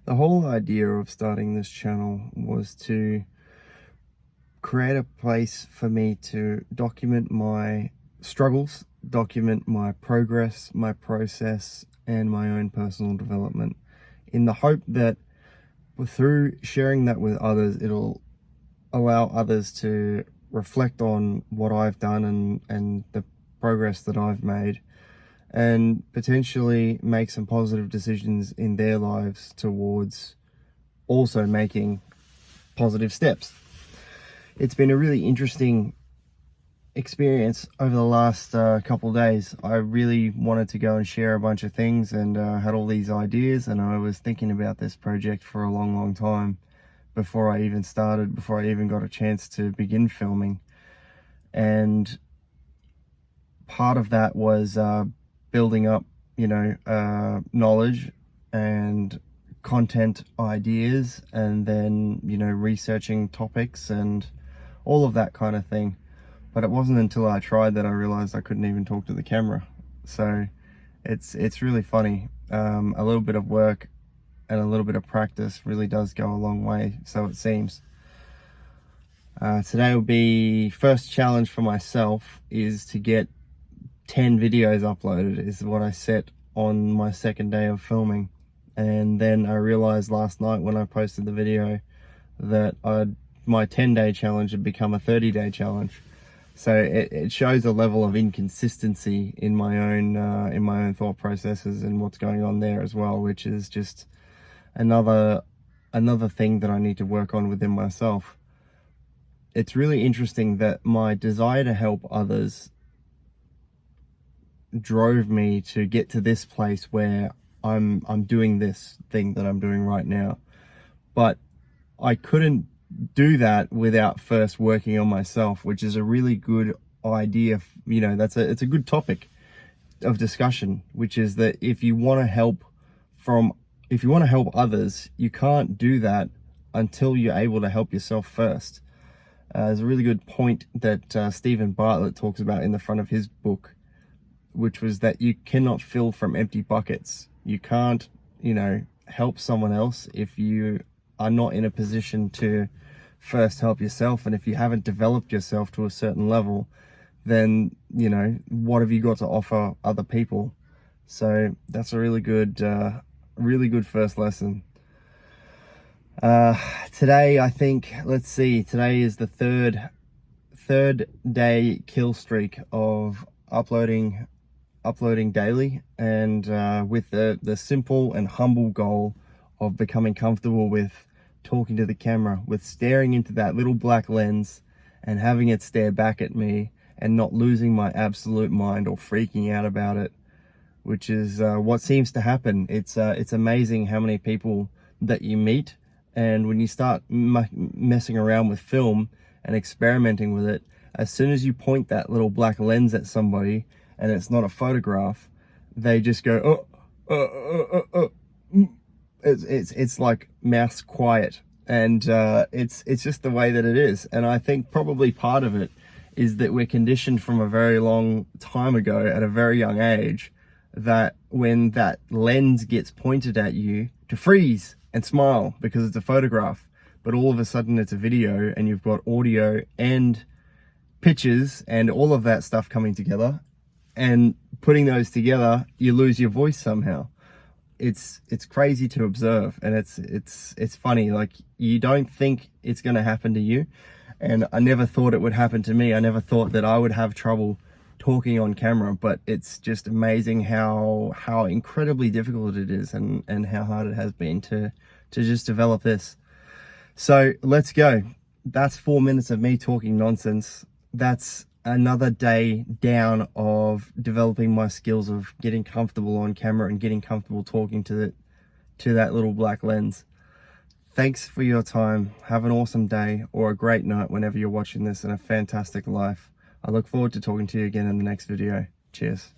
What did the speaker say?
The whole idea of starting this channel was to create a place for me to document my struggles, document my progress, my process, and my own personal development, in the hope that through sharing that with others, it'll allow others to reflect on what I've done and the progress that I've made, and potentially make some positive decisions in their lives towards also making positive steps. It's been a really interesting experience over the last couple of days. I really wanted to go and share a bunch of things, and had all these ideas, and I was thinking about this project for a long time before I even started, before I even got a chance to begin filming. And part of that was building up, knowledge and content ideas, and then, researching topics and all of that kind of thing. But it wasn't until I tried that I realized I couldn't even talk to the camera. So it's really funny. A little bit of work and a little bit of practice really does go a long way, so it seems. Today will be first challenge for myself, is to get 10 videos uploaded, is what I set on my second day of filming. And then I realized last night when I posted the video that my 10-day challenge had become a 30-day challenge. So it shows a level of inconsistency in my own thought processes and what's going on there as well, which is just another thing that I need to work on within myself. It's really interesting that my desire to help others drove me to get to this place where I'm doing this thing that I'm doing right now. But I couldn't do that without first working on myself, which is a really good idea. It's a good topic of discussion, which is that if you want to help others, you can't do that until you're able to help yourself first. There's a really good point that Stephen Bartlett talks about in the front of his book, which was that you cannot fill from empty buckets. You can't, help someone else if you are not in a position to first help yourself. And if you haven't developed yourself to a certain level, then, what have you got to offer other people? So that's a really good first lesson. Today, I think, today is the third day kill streak of uploading daily, and with the simple and humble goal of becoming comfortable with talking to the camera, with staring into that little black lens and having it stare back at me and not losing my absolute mind or freaking out about it, which is what seems to happen. It's amazing how many people that you meet, and when you start messing around with film and experimenting with it, as soon as you point that little black lens at somebody and it's not a photograph, they just go, It's like mouse quiet, and it's just the way that it is. And I think probably part of it is that we're conditioned from a very long time ago, at a very young age, that when that lens gets pointed at you, to freeze and smile because it's a photograph. But all of a sudden it's a video, and you've got audio and pictures and all of that stuff coming together, and putting those together, you lose your voice somehow. It's crazy to observe, and it's funny. Like, you don't think it's going to happen to you, and I never thought it would happen to me. I never thought that I would have trouble talking on camera, but it's just amazing how incredibly difficult it is, and how hard it has been to just develop this. So let's go. That's 4 minutes of me talking nonsense. That's another day down of developing my skills of getting comfortable on camera and getting comfortable talking to that little black lens. Thanks for your time. Have an awesome day, or a great night whenever you're watching this, and a fantastic life. I look forward to talking to you again in the next video. Cheers.